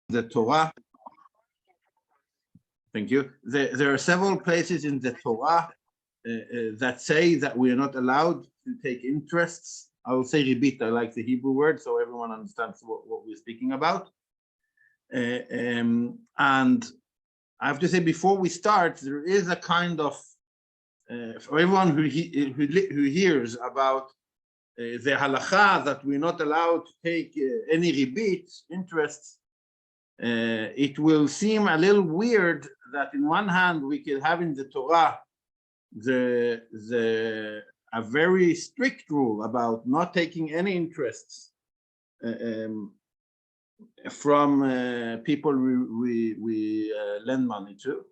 the Torah. Thank you. There are several places in the Torah that say that we are not allowed to take interests. I will say ribit, I like the Hebrew word, so everyone understands what we're speaking about. And I have to say, before we start, there is a kind of, for everyone who hears about the halacha that we're not allowed to take any ribit, interests, it will seem a little weird that in one hand we can have in the Torah a very strict rule about not taking any interests from people we lend money to,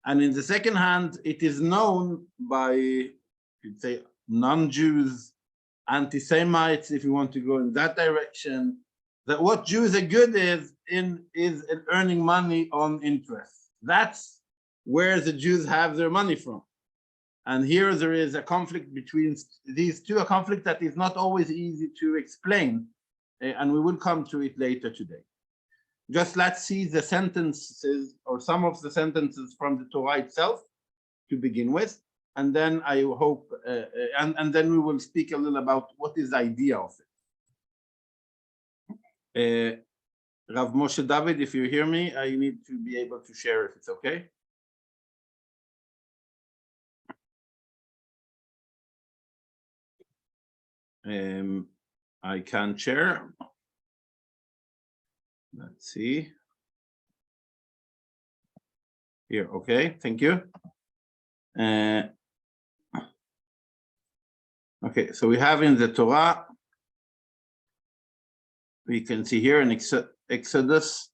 and in the second hand it is known by, you'd say, non-Jews, anti-Semites, if you want to go in that direction, that what Jews are good is in earning money on interest. That's where the Jews have their money from. And here there is a conflict between these two, a conflict that is not always easy to explain, and we will come to it later today. Just let's see the sentences, or some of the sentences from the Torah itself to begin with, and then I hope, and then we will speak a little about what is the idea of it. Rav Moshe David, if you hear me, I need to be able to share if it's okay. I can share. Let's see. Here, okay, thank you. Okay, so we have in the Torah, we can see here in Exodus,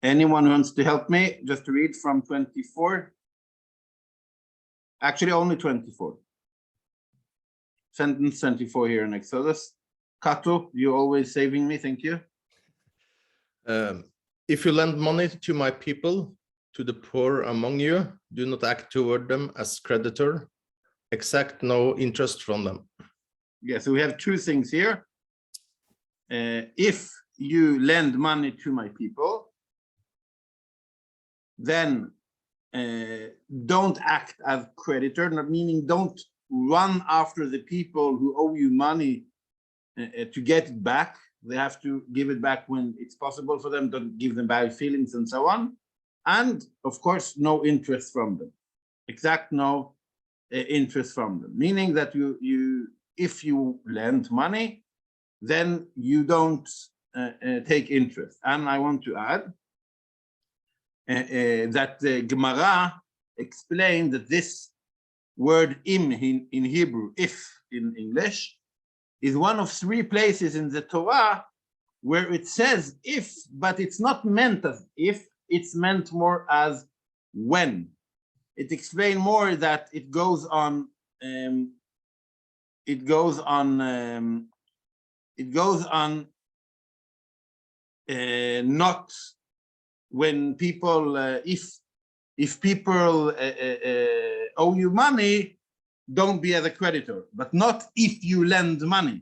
anyone wants to help me just to read from 24? Actually, only 24. Sentence 24 here in Exodus. Kato, you're always saving me, thank you. If you lend money to my people, to the poor among you, do not act toward them as creditor, exact no interest from them. Yeah, so we have two things here. If you lend money to my people, then don't act as creditor, meaning don't run after the people who owe you money to get it back. They have to give it back when it's possible for them. Don't give them bad feelings and so on. And of course, no interest from them. Exact no interest from them. Meaning that if you lend money, then you don't take interest. And I want to add that the Gemara explained that this word im in Hebrew, if in English, is one of three places in the Torah where it says if, but it's not meant as if, it's meant more as when. It explains more that it goes on not when people, if people owe you money, don't be as a creditor, but not if you lend money.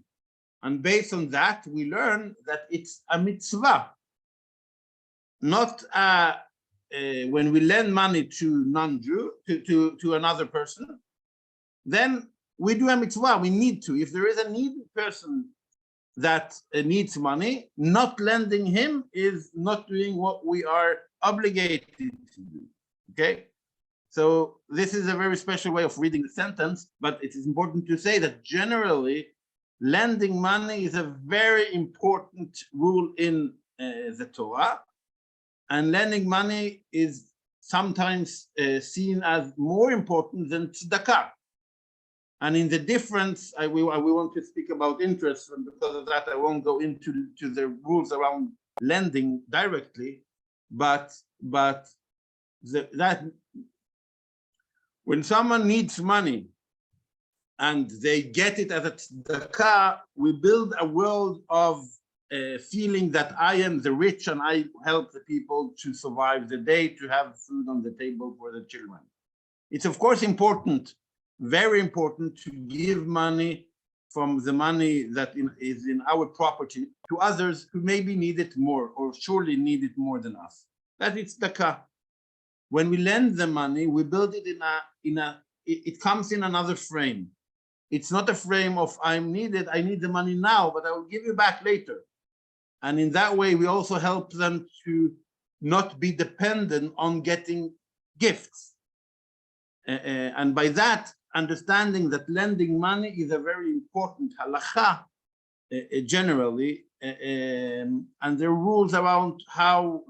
And based on that, we learn that it's a mitzvah, not when we lend money to non-Jew, to another person, then we do a mitzvah, we need to. If there is a needy person that needs money, not lending him is not doing what we are obligated to do, okay? So this is a very special way of reading the sentence, but it is important to say that generally, lending money is a very important rule in the Torah, and lending money is sometimes seen as more important than tzedakah. And in the difference, we want to speak about interest, and because of that, I won't go into the rules around lending directly, but that when someone needs money and they get it as a tzedakah, we build a world of feeling that I am the rich and I help the people to survive the day, to have food on the table for the children. It's of course important very important to give money from the money that is in our property to others who maybe need it more or surely need it more than us. That is tzedakah. When we lend the money, we build it it comes in another frame. It's not a frame of I need the money now, but I will give you back later. And in that way, we also help them to not be dependent on getting gifts. And by that, understanding that lending money is a very important halakha generally, and there are rules around how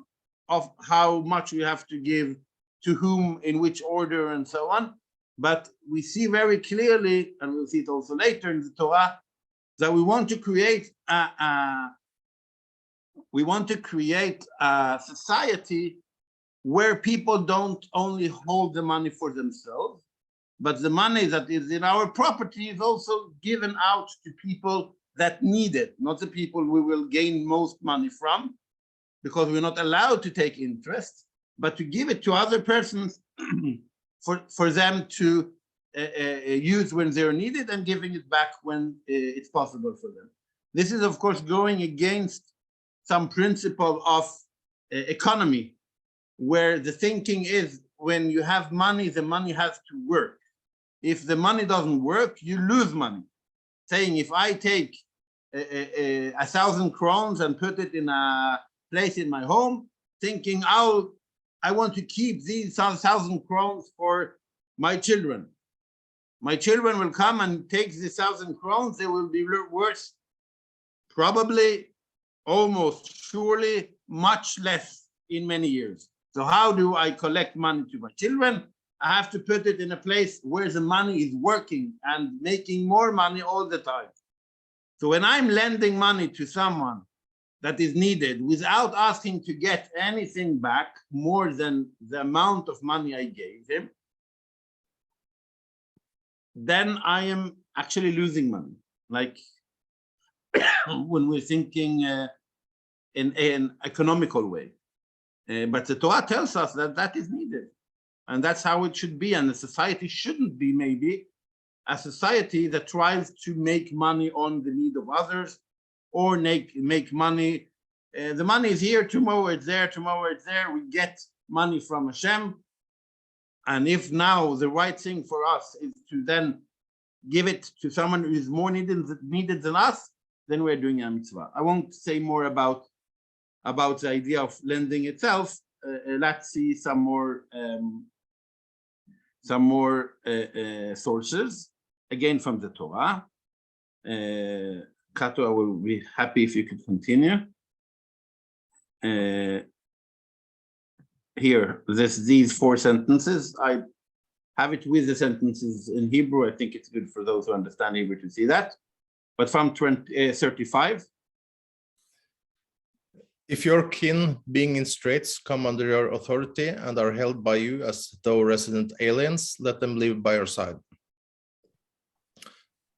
much we have to give to whom, in which order, and so on. But we see very clearly, and we'll see it also later in the Torah, that we want to create a society where people don't only hold the money for themselves, but the money that is in our property is also given out to people that need it, not the people we will gain most money from, because we're not allowed to take interest, but to give it to other persons for them to use when they're needed and giving it back when it's possible for them. This is, of course, going against some principle of economy, where the thinking is when you have money, the money has to work. If the money doesn't work, you lose money. Saying if I take 1,000 crowns and put it in a place in my home, thinking I want to keep these 1,000 crowns for my children. My children will come and take the 1,000 crowns. They will be worth probably, almost surely, much less in many years. So how do I collect money to my children? I have to put it in a place where the money is working and making more money all the time. So when I'm lending money to someone that is needed without asking to get anything back more than the amount of money I gave him, then I am actually losing money. Like when we're thinking in an economical way. But the Torah tells us that that is needed. And that's how it should be. And the society shouldn't be maybe a society that tries to make money on the need of others or make money. The money is here, tomorrow it's there, tomorrow it's there. We get money from Hashem. And if now the right thing for us is to then give it to someone who is more needed than us, then we're doing a mitzvah. I won't say more about the idea of lending itself. Let's see some more sources, again from the Torah. Kato, I will be happy if you could continue. Here, these 4 sentences. I have it with the sentences in Hebrew. I think it's good for those who understand Hebrew to see that. But from 35. If your kin, being in straits, come under your authority and are held by you as though resident aliens, let them live by your side.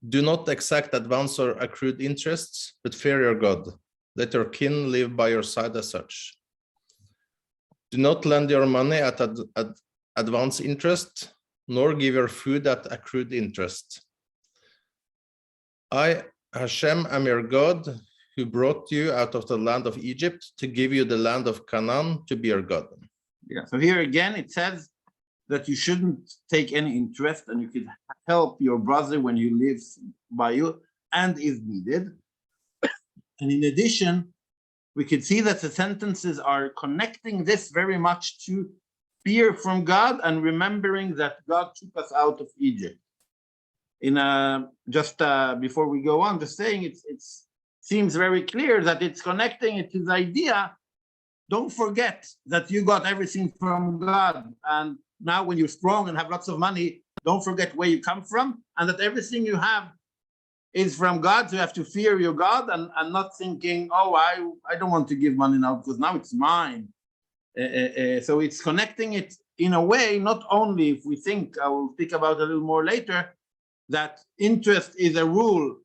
Do not exact advance or accrued interests, but fear your God. Let your kin live by your side as such. Do not lend your money at advance interest, nor give your food at accrued interest. I, Hashem, am your God, who brought you out of the land of Egypt to give you the land of Canaan to be your God. Yeah, so here again, it says that you shouldn't take any interest and you could help your brother when he lives by you and is needed. And in addition, we could see that the sentences are connecting this very much to fear from God and remembering that God took us out of Egypt. Before we go on, just saying it seems very clear that it's connecting it to the idea, don't forget that you got everything from God. And now when you're strong and have lots of money, don't forget where you come from and that everything you have is from God. So you have to fear your God and not thinking, oh, I don't want to give money now because now it's mine. So it's connecting it in a way, not only if we think, I will speak about it a little more later, that interest is a rule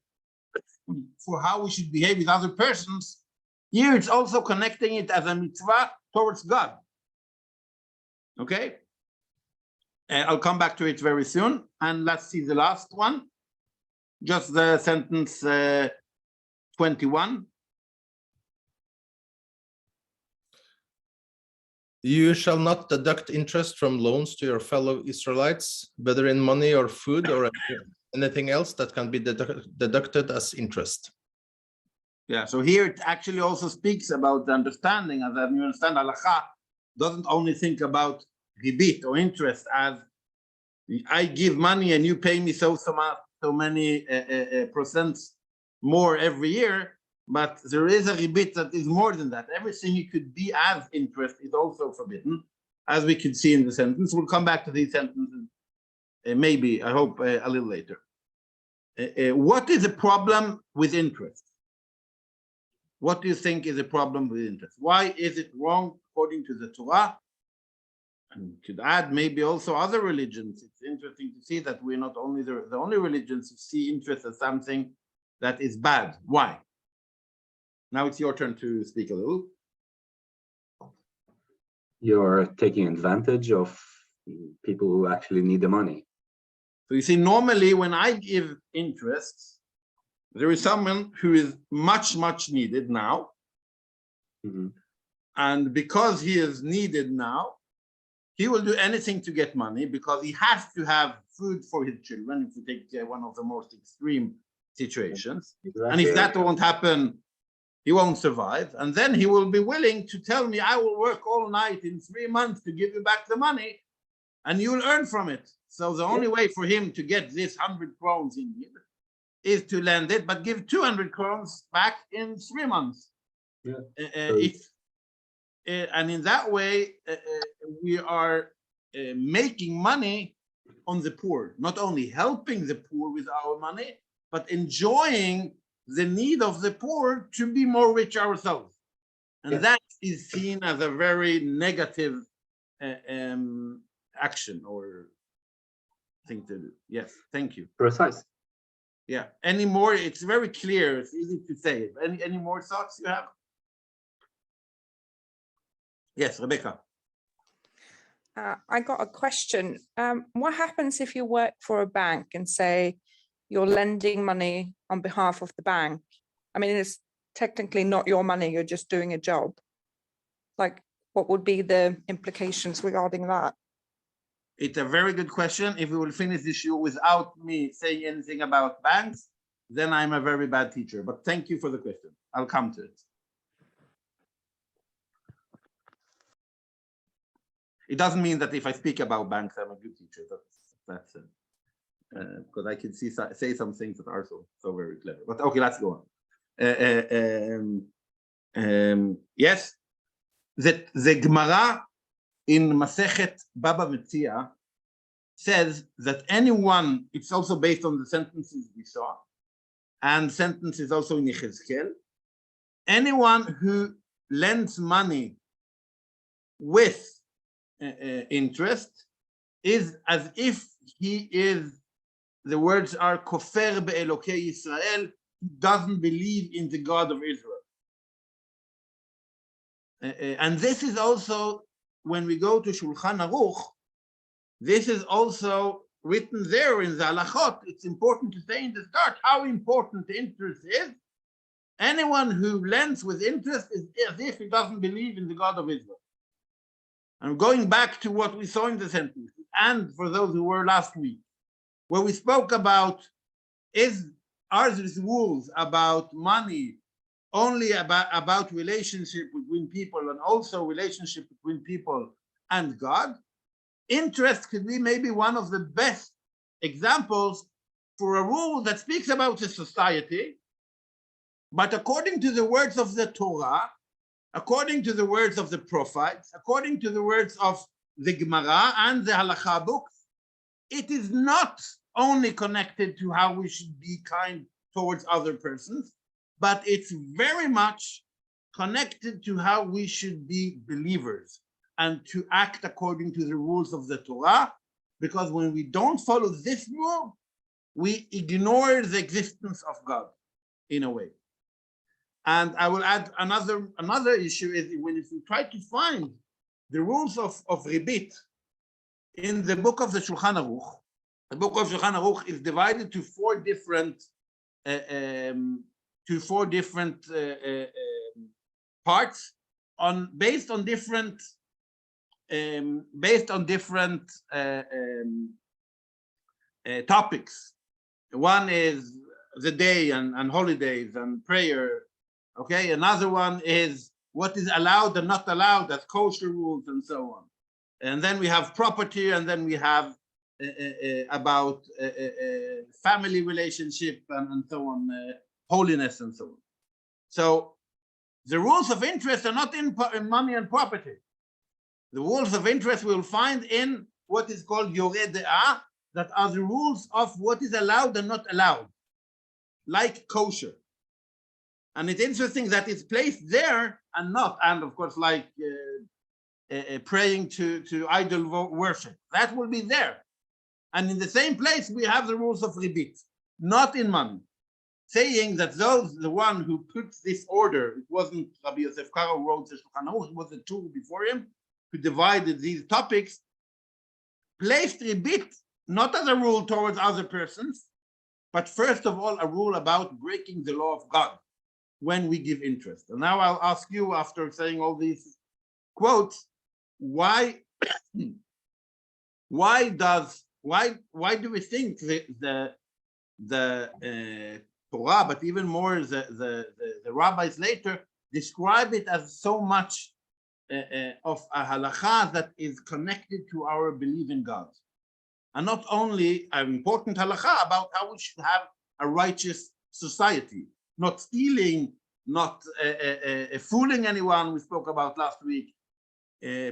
for how we should behave with other persons. Here it's also connecting it as a mitzvah towards God. Okay? I'll come back to it very soon. And let's see the last one. Just the sentence 21. You shall not deduct interest from loans to your fellow Israelites, whether in money or food or anything else that can be deducted as interest. Yeah, so here it actually also speaks about the understanding, as you understand, halacha doesn't only think about ribit or interest as I give money and you pay me so many percents more every year, but there is a ribit that is more than that. Everything it could be as interest is also forbidden, as we could see in the sentence. We'll come back to these sentences, maybe, I hope, a little later. What is the problem with interest? What do you think is a problem with interest? Why is it wrong according to the Torah? And we could add maybe also other religions. It's interesting to see that we're not only the only religions who see interest as something that is bad. Why? Now it's your turn to speak a little. You're taking advantage of people who actually need the money. So you see, normally when I give interest, there is someone who is much, much needed now. Mm-hmm. And because he is needed now, he will do anything to get money because he has to have food for his children, if we take one of the most extreme situations. Exactly. And if that won't happen, he won't survive. And then he will be willing to tell me, I will work all night in 3 months to give you back the money, and you'll earn from it. So the only way for him to get this 100 crowns in here is to lend it, but give 200 crowns back in 3 months. Yeah. And in that way, we are making money on the poor, not only helping the poor with our money, but enjoying the need of the poor to be more rich ourselves. And that is seen as a very negative action or thing to do. Yes, thank you. Precise. Yeah, any more? It's very clear. It's easy to say. Any more thoughts you have? Yes, Rebecca. I got a question. What happens if you work for a bank and say you're lending money on behalf of the bank? I mean, it's technically not your money, you're just doing a job. Like, what would be the implications regarding that? It's a very good question. If we will finish this issue without me saying anything about banks, then I'm a very bad teacher. But thank you for the question. I'll come to it. It doesn't mean that if I speak about banks, I'm a good teacher. That's because I can say some things that are so very clever. But okay, let's go on. Yes, the Gemara in Masechet Baba Metzia says that anyone, it's also based on the sentences we saw, and sentences also in Yechezkel, anyone who lends money with interest is as if he is, the words are kofer be'elokei Yisrael, he doesn't believe in the God of Israel. And this is also, when we go to Shulchan Aruch, this is also written there in the halachot. It's important to say in the start how important the interest is. Anyone who lends with interest is as if he doesn't believe in the God of Israel. And going back to what we saw in the sentence, and for those who were last week, where we spoke about are these rules about money only about relationship between people and also relationship between people and God? Interest could be maybe one of the best examples for a rule that speaks about the society, but according to the words of the Torah, according to the words of the prophets, according to the words of the Gemara and the Halakha books, it is not only connected to how we should be kind towards other persons, but it's very much connected to how we should be believers and to act according to the rules of the Torah, because when we don't follow this rule, we ignore the existence of God in a way. And I will add another issue is when if you try to find the rules of ribit in the book of the Shulchan Aruch, the book of Shulchan Aruch is divided to four different parts based on different topics. One is the day and holidays and prayer. Okay, another one is what is allowed and not allowed as kosher rules and so on. And then we have property, and then we have about family relationship and so on, holiness and so on. So the rules of interest are not in money and property. The rules of interest we'll find in what is called Yoreh De'ah, that are the rules of what is allowed and not allowed, like kosher. And it's interesting that it's placed there and not, and of course, like praying to idol worship. That will be there. And in the same place, we have the rules of ribit, not in money, saying that the one who puts this order, it wasn't Rabbi Yosef Karo who wrote the Shulchan Aruch, it was the two before him, who divided these topics, placed ribit not as a rule towards other persons, but first of all, a rule about breaking the law of God when we give interest. And now I'll ask you, after saying all these quotes, why do we think the Torah, but even more the rabbis later, describe it as so much of a halacha that is connected to our belief in God, and not only an important halacha about how we should have a righteous society, not stealing, not fooling anyone, we spoke about last week,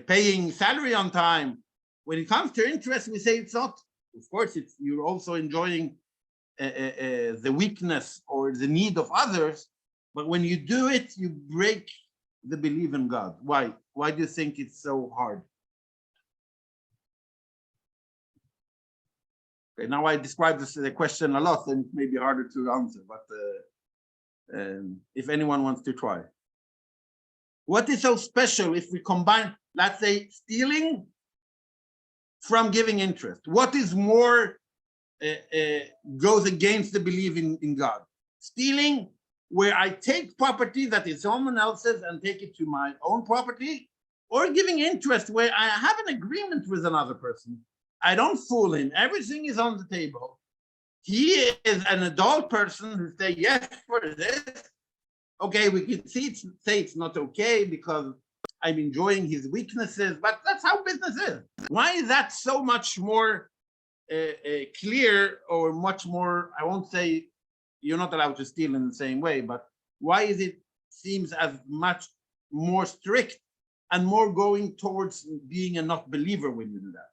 paying salary on time. When it comes to interest, we say it's not, of course, you're also enjoying the weakness or the need of others, but when you do it, you break the belief in God. Why? Why do you think it's so hard? Okay, now I described the question a lot, and it may be harder to answer, but if anyone wants to try. What is so special if we combine, let's say, stealing from giving interest? What is more goes against the belief in God? Stealing, where I take property that is someone else's and take it to my own property, or giving interest, where I have an agreement with another person. I don't fool him. Everything is on the table. He is an adult person who say yes for this. Okay, we can say it's not okay because I'm enjoying his weaknesses, but that's how business is. Why is that so much more clear, or much more, I won't say you're not allowed to steal in the same way, but why is it seems as much more strict and more going towards being a not believer when you do that?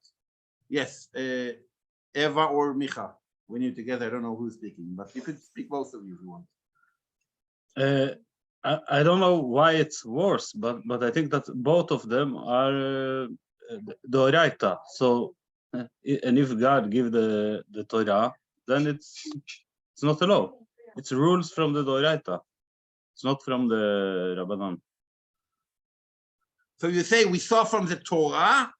Yes, Eva or Micha, when you're together, I don't know who's speaking, but you could speak both of you if you want. I don't know why it's worse, but I think that both of them are Doraita. So, and if God give the Torah, then it's not a law. It's rules from the Doraita. It's not from the Rabbanan. So you say we saw from the Torah,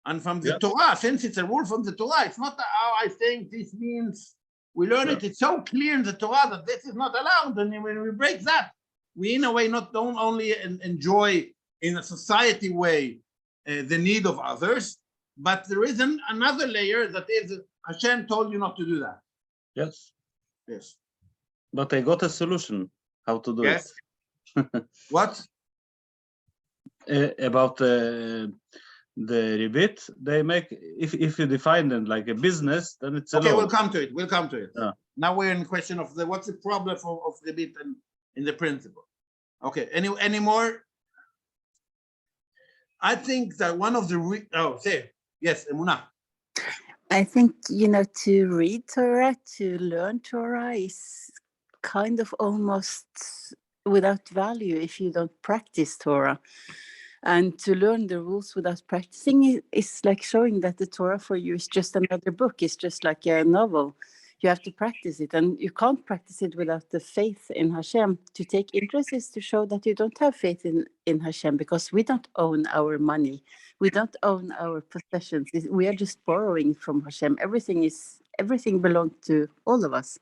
and from the Torah, since it's a rule from the Torah, it's not how I think this means. We learn it. It's so clear in the Torah that this is not allowed, and when we break that, we in a way don't only enjoy in a society way the need of others, but there is another layer that is Hashem told you not to do that. Yes. Yes. But I got a solution how to do it. What? About the rebate, they make, if you define them like a business, then it's a okay. law. We'll come to it. We'll come to it. Yeah. Now we're in question of what's the problem of rebate in the principle. Okay. Any more? I think that one of the yes, Emunah. I think, to read Torah, to learn Torah is kind of almost without value if you don't practice Torah. And to learn the rules without practicing is like showing that the Torah for you is just another book. It's just like a novel. You have to practice it, and you can't practice it without the faith in Hashem. To take interest is to show that you don't have faith in Hashem, because we don't own our money. We don't own our possessions. We are just borrowing from Hashem. Everything belongs to all of us.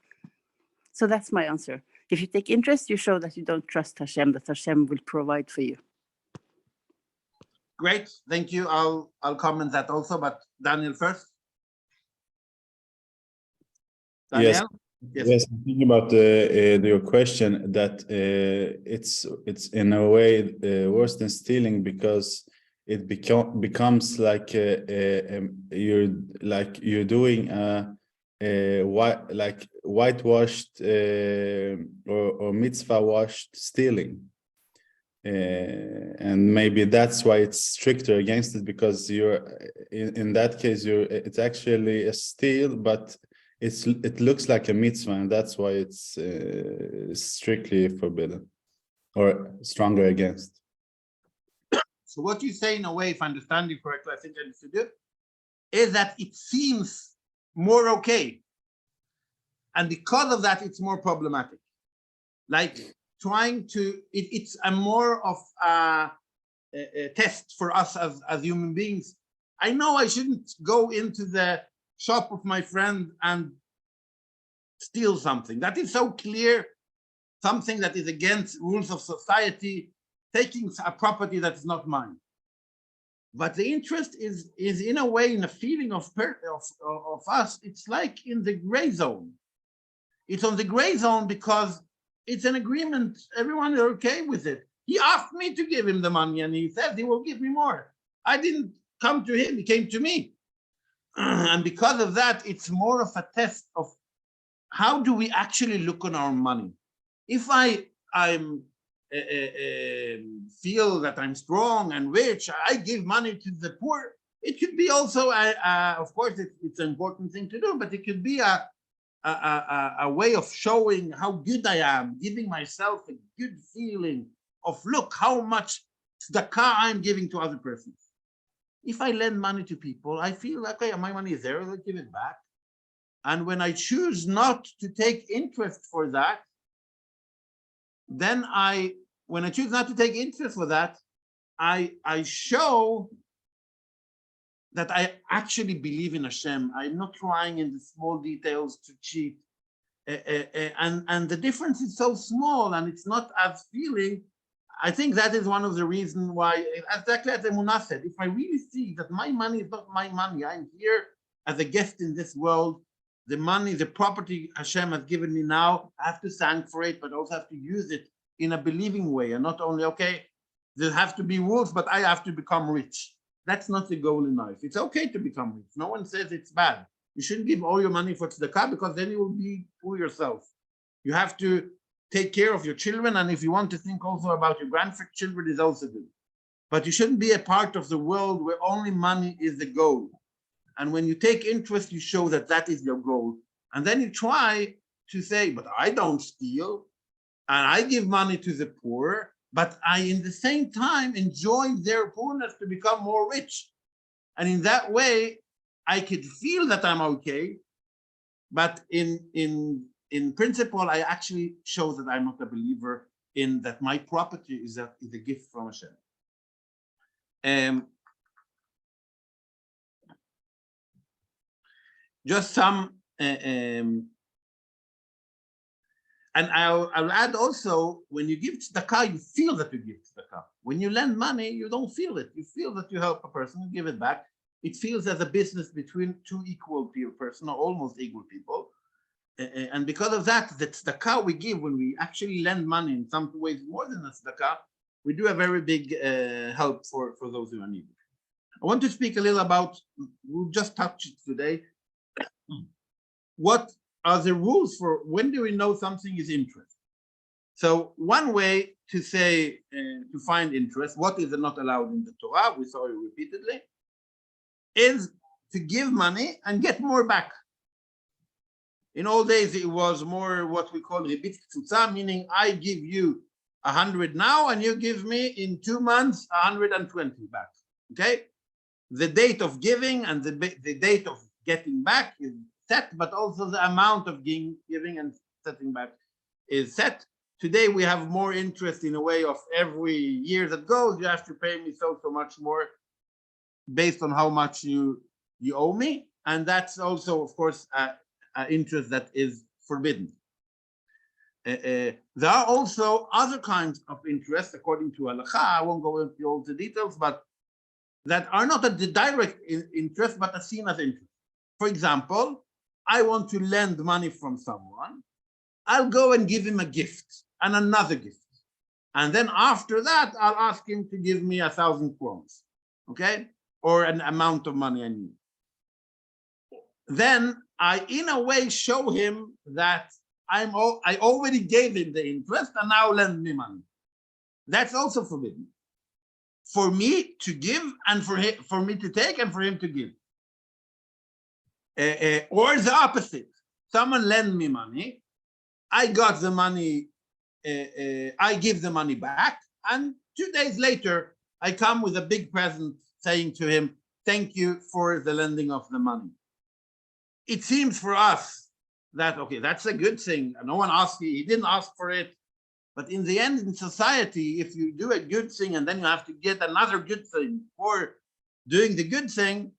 So that's my answer. If you take interest, you show that you don't trust Hashem, that Hashem will provide for you. Great, thank you. I'll comment that also, but Daniel first. Yes. Daniel? Yes, I'm thinking about your question that it's in a way worse than stealing because it becomes like you're doing whitewashed or mitzvah washed stealing, and maybe that's why it's stricter against it, because you're in that case it's actually a steal, but it looks like a mitzvah, and that's why it's strictly forbidden or stronger against. So what you say, in a way, if I understand you correctly, I think I understood it, is that it seems more okay. And because of that, it's more problematic. Like trying to, it's a more of a test for us as human beings. I know I shouldn't go into the shop of my friend and steal something. That is so clear, something that is against rules of society, taking a property that is not mine. But the interest is in a way, in a feeling of us, it's like in the gray zone. It's on the gray zone because it's an agreement. Everyone is okay with it. He asked me to give him the money and he said he will give me more. I didn't come to him, he came to me. And because of that, it's more of a test of how do we actually look on our money. If I'm feel that I'm strong and rich, I give money to the poor. It could be also, of course, it's an important thing to do, but it could be a way of showing how good I am, giving myself a good feeling of, look how much tzedakah I'm giving to other persons. If I lend money to people, I feel like, okay, my money is there, I'll give it back. And when I choose not to take interest for that, then when I choose not to take interest for that, I show that I actually believe in Hashem. I'm not trying in the small details to cheat. And the difference is so small and it's not as feeling. I think that is one of the reasons why, exactly as Emunah said, if I really see that my money is not my money, I'm here as a guest in this world, the money, the property Hashem has given me now, I have to thank for it, but also have to use it in a believing way, and not only, okay, there have to be rules, but I have to become rich. That's not the goal in life. It's okay to become rich. No one says it's bad. You shouldn't give all your money for tzedakah because then you will be poor yourself. You have to take care of your children, and if you want to think also about your grandchildren, is also good. But you shouldn't be a part of the world where only money is the goal. And when you take interest, you show that that is your goal. And then you try to say, but I don't steal, and I give money to the poor, but I, in the same time, enjoy their poorness to become more rich. And in that way, I could feel that I'm okay, but in principle, I actually show that I'm not a believer in that my property is a gift from Hashem. Just some, and I'll add also, when you give tzedakah, you feel that you give tzedakah. When you lend money, you don't feel it. You feel that you help a person, you give it back. It feels as a business between two equal persons, or almost equal people. And because of that, the tzedakah we give, when we actually lend money in some ways more than a tzedakah, we do a very big help for those who are needy. I want to speak a little about, we'll just touch it today. What are the rules for when do we know something is interest? So one way to say, to find interest, what is not allowed in the Torah, we saw it repeatedly, is to give money and get more back. In old days, it was more what we call ribit ktsutsa, meaning I give you 100 now and you give me in 2 months 120 back. Okay? The date of giving and the date of getting back is set, but also the amount of giving and setting back is set. Today we have more interest in a way of every year that goes, you have to pay me so much more. based on how much you owe me, and that's also, of course, an interest that is forbidden. There are also other kinds of interest according to halacha. I won't go into all the details, but that are not a direct interest, but are seen as interest. For example, I want to lend money from someone. I'll go and give him a gift and another gift. And then after that, I'll ask him to give me 1,000 crowns, okay? Or an amount of money I need. Then I, in a way, show him that I already gave him the interest and now lend me money. That's also forbidden. For me to give and for me to take and for him to give. Or the opposite. Someone lend me money. I got the money. I give the money back. And 2 days later, I come with a big present saying to him, thank you for the lending of the money. It seems for us that, okay, that's a good thing. No one asked you, he didn't ask for it. But in the end, in society, if you do a good thing and then you have to get another good thing for doing the good thing,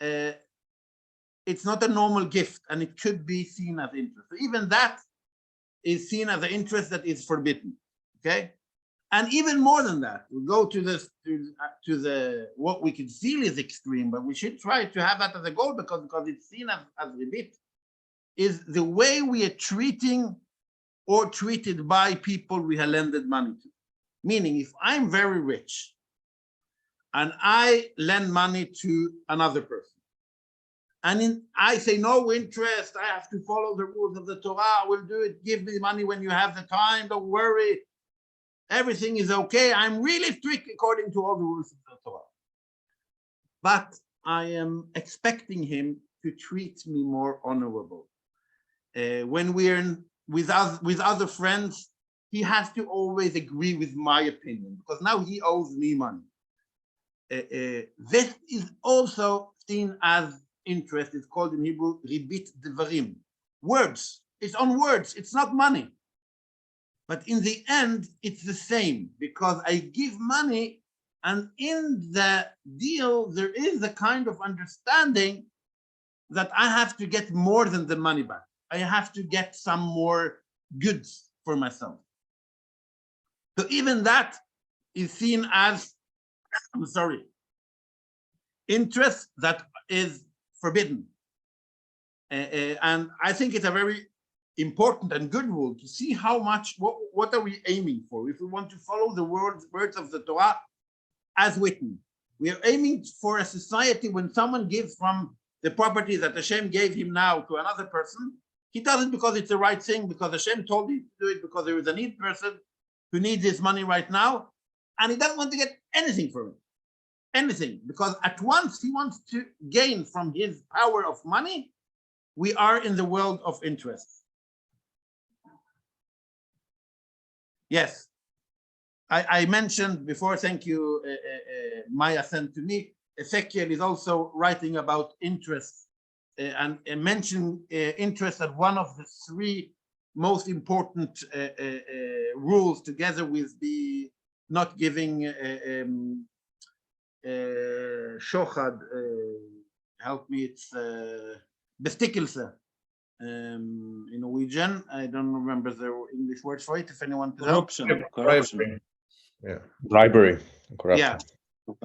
it's not a normal gift and it could be seen as interest. So even that is seen as an interest that is forbidden, okay? And even more than that, we go to this, to the, what we can feel is extreme, but we should try to have that as a goal because it's seen as ribit, is the way we are treating or treated by people we have lended money to. Meaning, if I'm very rich and I lend money to another person, and I say no interest, I have to follow the rules of the Torah, I will do it, give me money when you have the time, don't worry, everything is okay. I'm really strict according to all the rules of the Torah. But I am expecting him to treat me more honorable. When we're with other friends, he has to always agree with my opinion because now he owes me money. This is also seen as interest. It's called in Hebrew ribit devarim. Words. It's on words. It's not money. But in the end, it's the same because I give money, and in the deal, there is a kind of understanding that I have to get more than the money back. I have to get some more goods for myself. So even that is seen as, I'm sorry, interest that is forbidden. And I think it's a very important and good rule to see how much, what are we aiming for? If we want to follow the words of the Torah as written, we are aiming for a society when someone gives from the property that Hashem gave him now to another person, he does it because it's the right thing, because Hashem told him to do it, because there is a need person who needs his money right now, and he doesn't want to get anything from it. Anything, because at once he wants to gain from his power of money. We are in the world of interest. Yes, I mentioned before, thank you, Maya sent to me, Ezekiel is also writing about interest and mentioned interest as one of the three most important rules, together with the not giving shochad, help me, it's bestikkelse in Norwegian. I don't remember the English words for it. If anyone can help. Corruption. Yeah. Bribery, corruption. Yeah,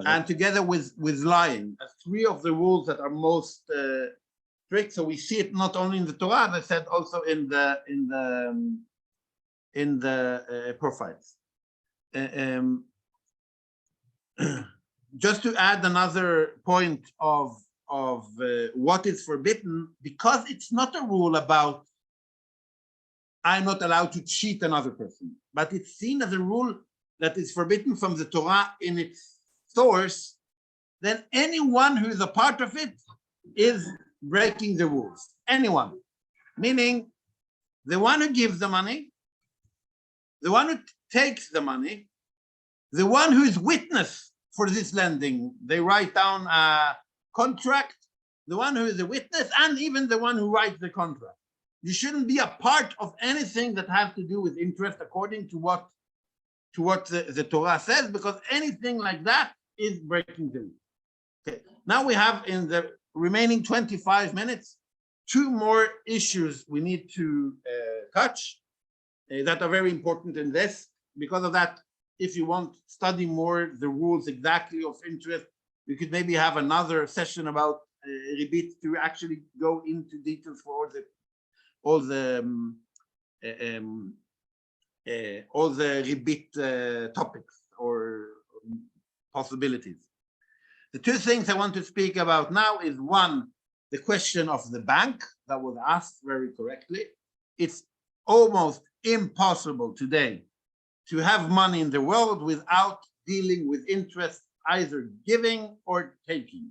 and together with lying, three of the rules that are most strict. So we see it not only in the Torah, as I said, also in the prophets. Just to add another point of what is forbidden, because it's not a rule about I'm not allowed to cheat another person, but it's seen as a rule that is forbidden from the Torah in its source, then anyone who is a part of it is breaking the rules. Anyone, meaning the one who gives the money, the one who takes the money, the one who is witness for this lending, they write down a contract, the one who is a witness, and even the one who writes the contract. You shouldn't be a part of anything that has to do with interest according to what the Torah says, because anything like that is breaking the rules. Okay, now we have in the remaining 25 minutes, 2 more issues we need to touch that are very important in this. Because of that, if you want to study more the rules exactly of interest, you could maybe have another session about rebate to actually go into details for all the rebate topics or possibilities. The 2 things I want to speak about now is, one, the question of the bank that was asked very correctly. It's almost impossible today to have money in the world without dealing with interest, either giving or taking.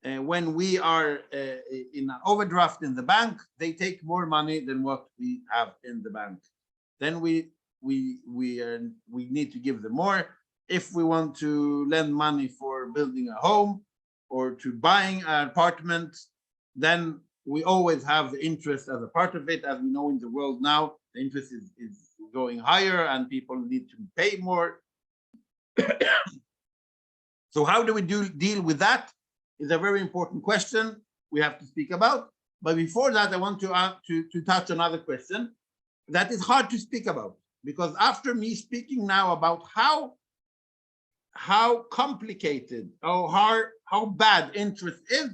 When we are in an overdraft in the bank, they take more money than what we have in the bank. Then we need to give them more. If we want to lend money for building a home or to buying an apartment, then we always have the interest as a part of it. As we know in the world now, the interest is going higher and people need to pay more. So how do we deal with that is a very important question we have to speak about. But before that, I want to touch another question that is hard to speak about, because after me speaking now about how complicated or how bad interest is,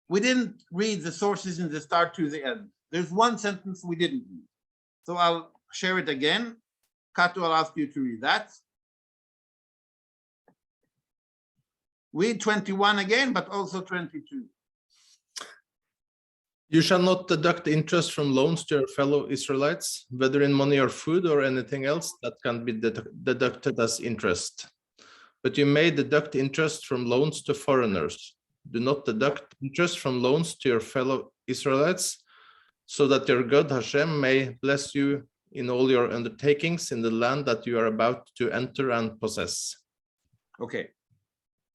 we didn't read the sources in the start to the end. There's one sentence we didn't read. So I'll share it again. Kato, I'll ask you to read that. Read 21 again, but also 22. You shall not deduct interest from loans to your fellow Israelites, whether in money or food or anything else that can be deducted as interest. But you may deduct interest from loans to foreigners. Do not deduct interest from loans to your fellow Israelites, so that your God Hashem may bless you in all your undertakings in the land that you are about to enter and possess. Okay.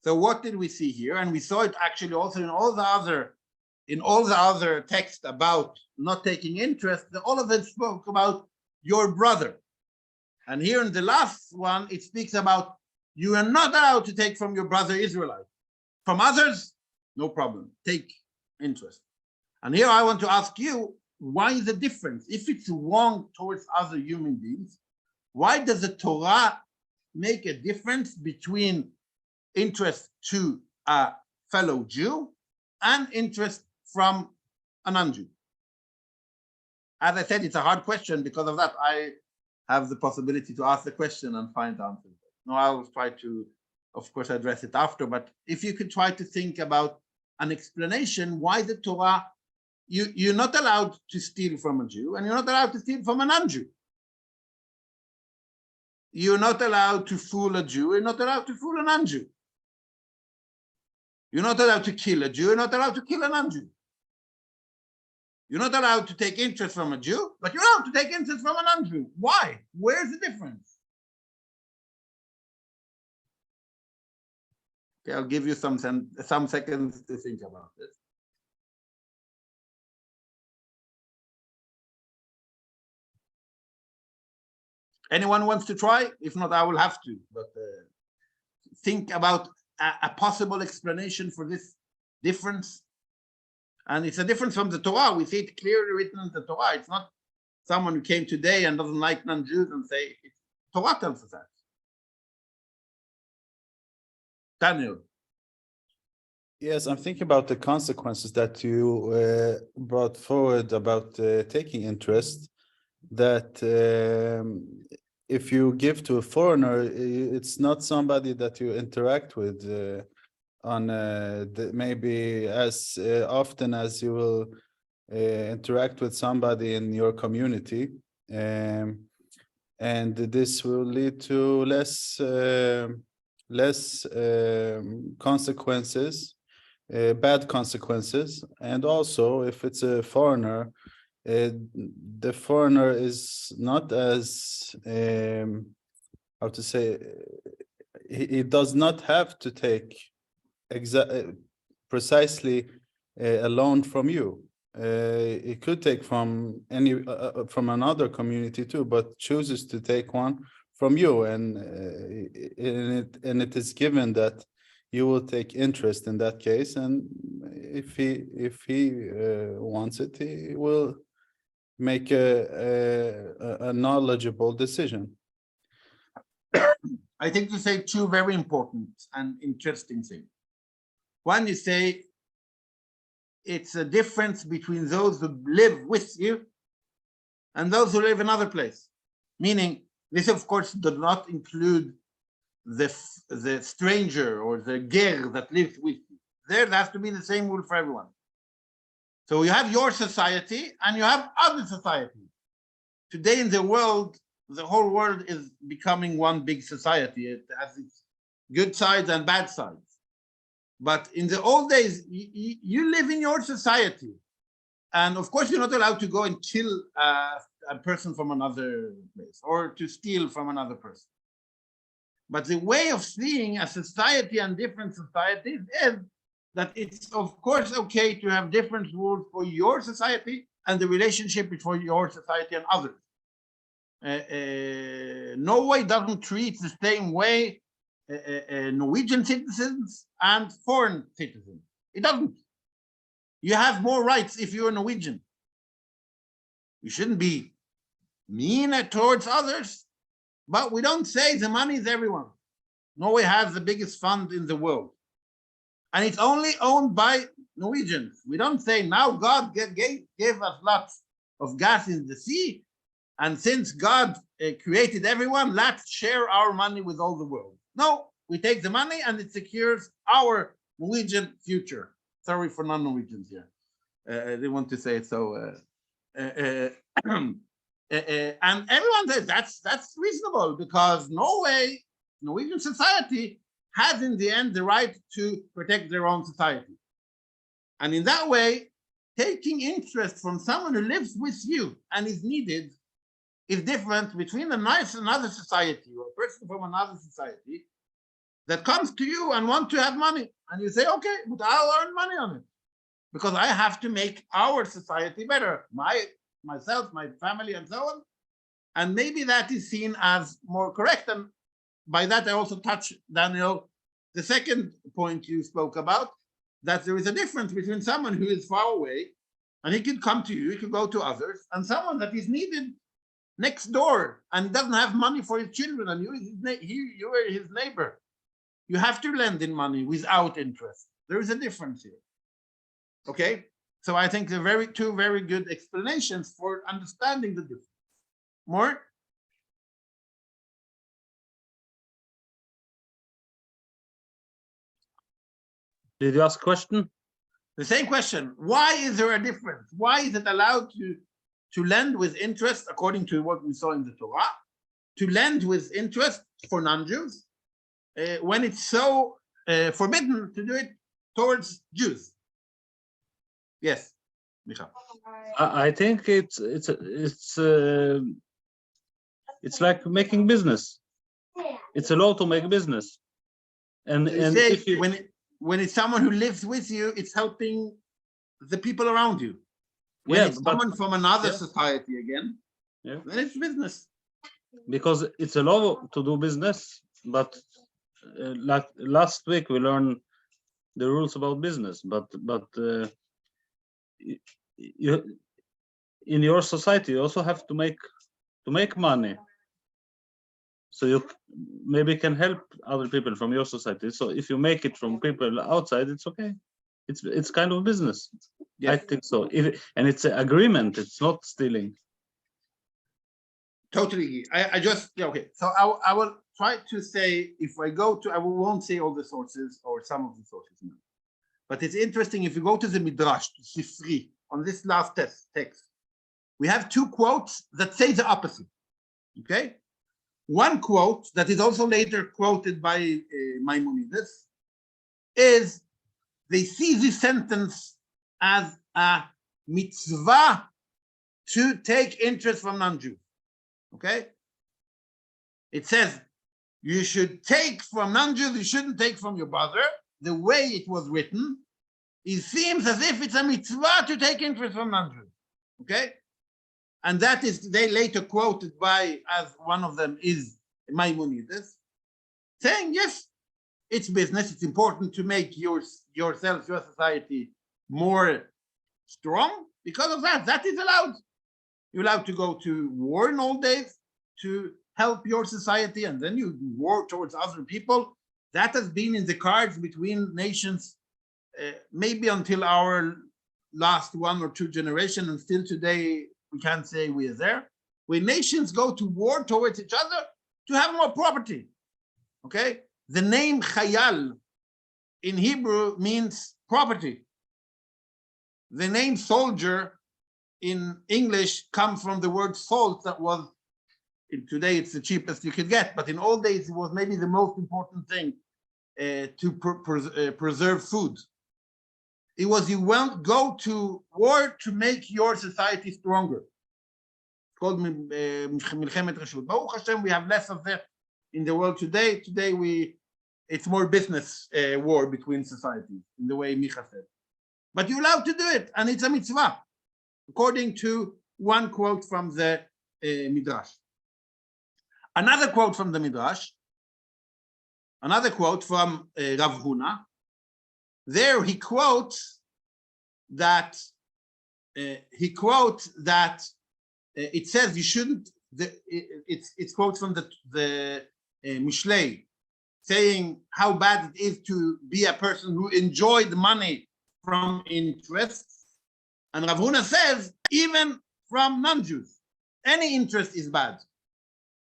So what did we see here? And we saw it actually also in all the other texts about not taking interest. All of them spoke about your brother. And here in the last one, it speaks about you are not allowed to take from your brother Israelite. From others, no problem. Take interest. And here I want to ask you, why is the difference? If it's wrong towards other human beings, why does the Torah make a difference between interest to a fellow Jew and interest from a non-Jew? As I said, it's a hard question. Because of that, I have the possibility to ask the question and find answers. No, I'll try to, of course, address it after. But if you could try to think about an explanation why the Torah, you're not allowed to steal from a Jew and you're not allowed to steal from a non-Jew. You're not allowed to fool a Jew, you're not allowed to fool a non-Jew. You're not allowed to kill a Jew, you're not allowed to kill a non-Jew. You're not allowed to take interest from a Jew, but you're allowed to take interest from a non-Jew. Why? Where's the difference? Okay, I'll give you some seconds to think about this. Anyone wants to try? If not, I will have to. But think about a possible explanation for this difference. And it's a difference from the Torah. We see it clearly written in the Torah. It's not someone who came today and doesn't like non-Jews and say, Torah tells us that. Daniel. Yes, I'm thinking about the consequences that you brought forward about taking interest, that if you give to a foreigner, it's not somebody that you interact with on maybe as often as you will interact with somebody in your community, and this will lead to less consequences, bad consequences. And also, if it's a foreigner, the foreigner is not as how to say, he does not have to take precisely a loan from you. It could take from another community too, but chooses to take one from you, and it is given that you will take interest in that case, and if he wants it, he will make a knowledgeable decision. I think to say two very important and interesting things. One, you say it's a difference between those who live with you and those who live in another place. Meaning, this of course does not include the stranger or the ger that lives with you. There has to be the same rule for everyone. So you have your society and you have other societies. Today in the world, the whole world is becoming one big society. It has its good sides and bad sides. But in the old days, you live in your society. And of course, you're not allowed to go and kill a person from another place or to steal from another person. But the way of seeing a society and different societies is that it's of course okay to have different rules for your society and the relationship between your society and others. Norway doesn't treat the same way Norwegian citizens and foreign citizens. It doesn't. You have more rights if you're Norwegian. You shouldn't be mean towards others, but we don't say the money is everyone. Norway has the biggest fund in the world, and it's only owned by Norwegians. We don't say now God gave us lots of gas in the sea, and since God created everyone, let's share our money with all the world. No, we take the money and it secures our Norwegian future. Sorry for non-Norwegians here. I didn't want to say it so. And everyone says that's reasonable because Norwegian society has in the end the right to protect their own society. And in that way, taking interest from someone who lives with you and is needed is different between another society or a person from another society that comes to you and want to have money. And you say, okay, but I'll earn money on it because I have to make our society better, myself, my family, and so on. And maybe that is seen as more correct. And by that, I also touch, Daniel, the second point you spoke about, that there is a difference between someone who is far away and he can come to you, he can go to others, and someone that is needed next door and doesn't have money for his children, and you are his neighbor. You have to lend in money without interest. There is a difference here. Okay, so I think they're two very good explanations for understanding the difference. More? Did you ask a question? The same question. Why is there a difference? Why is it allowed to lend with interest, according to what we saw in the Torah, to lend with interest for non-Jews, when it's so forbidden to do it towards Jews? Yes, Michal. I think it's like making business. It's a law to make business, and Say if you, when it's someone who lives with you, it's helping the people around you. When yeah, it's someone from another yeah. society again, Yeah. then it's business. Because it's a law to do business, but like last week we learned the rules about business, but you in your society you also have to make money, so you maybe can help other people from your society. So if you make it from people outside, it's okay. It's kind of business. Yes. I think so. And it's an agreement. It's not stealing. Totally. I just, yeah, okay. So I will try to say, if I go to, I won't say all the sources or some of the sources now. But it's interesting, if you go to the Midrash, to Sifri, on this last text, we have two quotes that say the opposite, okay? One quote that is also later quoted by Maimonides is, they see this sentence as a mitzvah to take interest from non-Jews. Okay? It says you should take from non-Jews, you shouldn't take from your brother. The way it was written, it seems as if it's a mitzvah to take interest from non-Jews. Okay? And that is, they later quoted by, as one of them is Maimonides, saying, yes, it's business. It's important to make yourself, your society more strong. Because of that, that is allowed. You're allowed to go to war in old days to help your society, and then you war towards other people. That has been in the cards between nations, maybe until our last 1 or 2 generations, and still today we can't say we are there. When nations go to war towards each other to have more property, okay? The name Chayal in Hebrew means property. The name soldier in English comes from the word salt that was, today it's the cheapest you could get, but in old days it was maybe the most important thing to preserve food. It was you won't go to war to make your society stronger. It's called Milchemet Reshut. Baruch Hashem, we have less of that in the world today. Today it's more business war between societies, in the way Micha said. But you're allowed to do it, and it's a mitzvah, according to one quote from the Midrash. Another quote from the Midrash, another quote from Rav Huna. There he quotes that it says you shouldn't. It's quotes from the Mishlei, saying how bad it is to be a person who enjoyed money from interest. And Rav Huna says even from non-Jews, any interest is bad,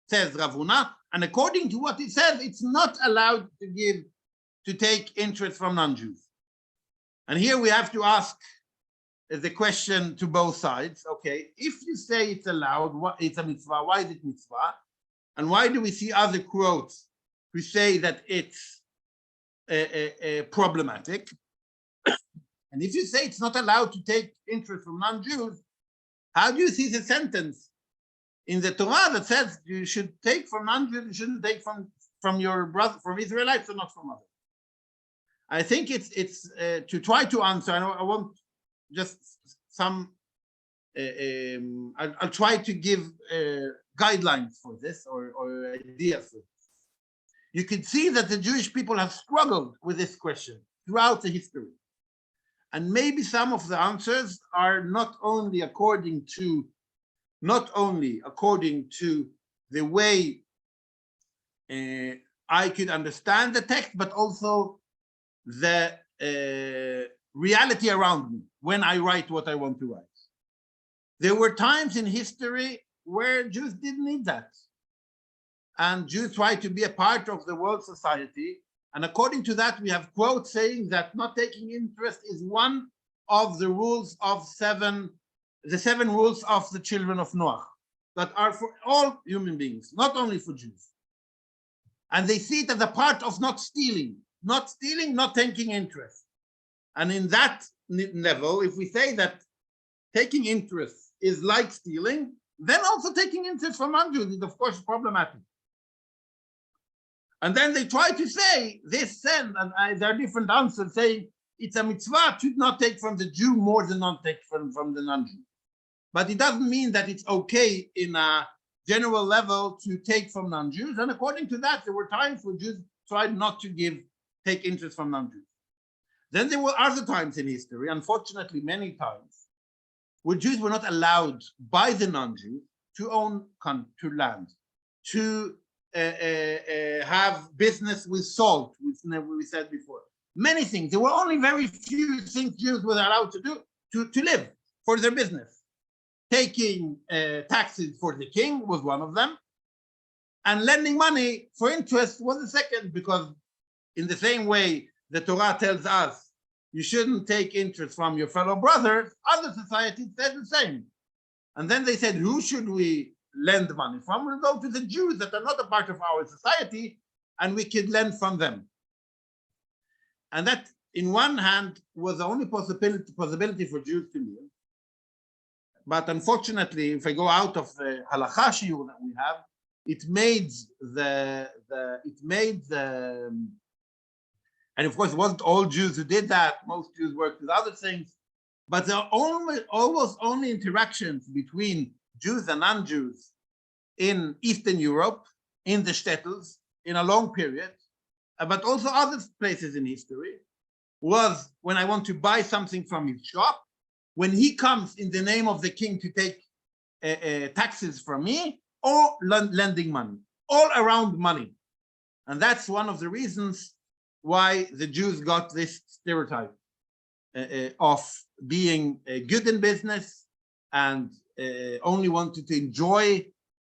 says Rav Huna. And according to what it says, it's not allowed to take interest from non-Jews. And here we have to ask the question to both sides. Okay, if you say it's allowed, it's a mitzvah, why is it mitzvah? And why do we see other quotes who say that it's problematic? And if you say it's not allowed to take interest from non-Jews, how do you see the sentence in the Torah that says you should take from non-Jews, you shouldn't take from your brother, from Israelites, or not from others? I think it's to try to answer. I want just some. I'll try to give guidelines for this or ideas for this. You can see that the Jewish people have struggled with this question throughout the history, and maybe some of the answers are not only according to the way I could understand the text, but also the reality around me when I write what I want to write. There were times in history where Jews didn't need that. And Jews tried to be a part of the world society. And according to that, we have quotes saying that not taking interest is one of the rules of the 7 rules of the children of Noah that are for all human beings, not only for Jews. And they see it as a part of not stealing, not taking interest. And in that level, if we say that taking interest is like stealing, then also taking interest from non-Jews is of course problematic. And then they try to say this sense, and there are different answers saying it's a mitzvah to not take from the Jew more than not take from the non-Jew. But it doesn't mean that it's okay in a general level to take from non-Jews. And according to that, there were times where Jews tried not to take interest from non-Jews. Then there were other times in history, unfortunately many times, where Jews were not allowed by the non-Jews to own land, to have business with salt, which we said before. Many things. There were only very few things Jews were allowed to do to live for their business. Taking taxes for the king was one of them, and lending money for interest was the second, because in the same way the Torah tells us you shouldn't take interest from your fellow brothers, other societies said the same. And then they said, who should we lend money from? We'll go to the Jews that are not a part of our society, and we could lend from them. And that, in one hand, was the only possibility for Jews to live. But unfortunately, if I go out of the halakha shiur that we have, it made and of course, it wasn't all Jews who did that. Most Jews worked with other things. But there are almost only interactions between Jews and non-Jews in Eastern Europe, in the shtetls, in a long period. but also other places in history, was when I want to buy something from his shop, when he comes in the name of the king to take taxes from me, or lending money, all around money. And that's one of the reasons why the Jews got this stereotype of being good in business and only wanted to enjoy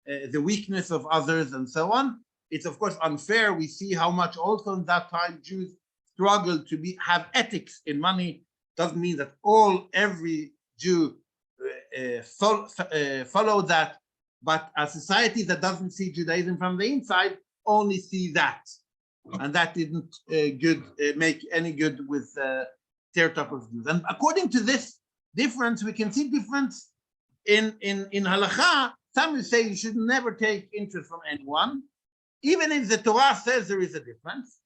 the weakness of others and so on. It's of course unfair. We see how much also in that time Jews struggled to have ethics in money. Doesn't mean that every Jew follow that, but a society that doesn't see Judaism from the inside only see that, and that didn't make any good with stereotype of Jews. And according to this difference, we can see difference in halakha. Some will say you should never take interest from anyone, even if the Torah says there is a difference,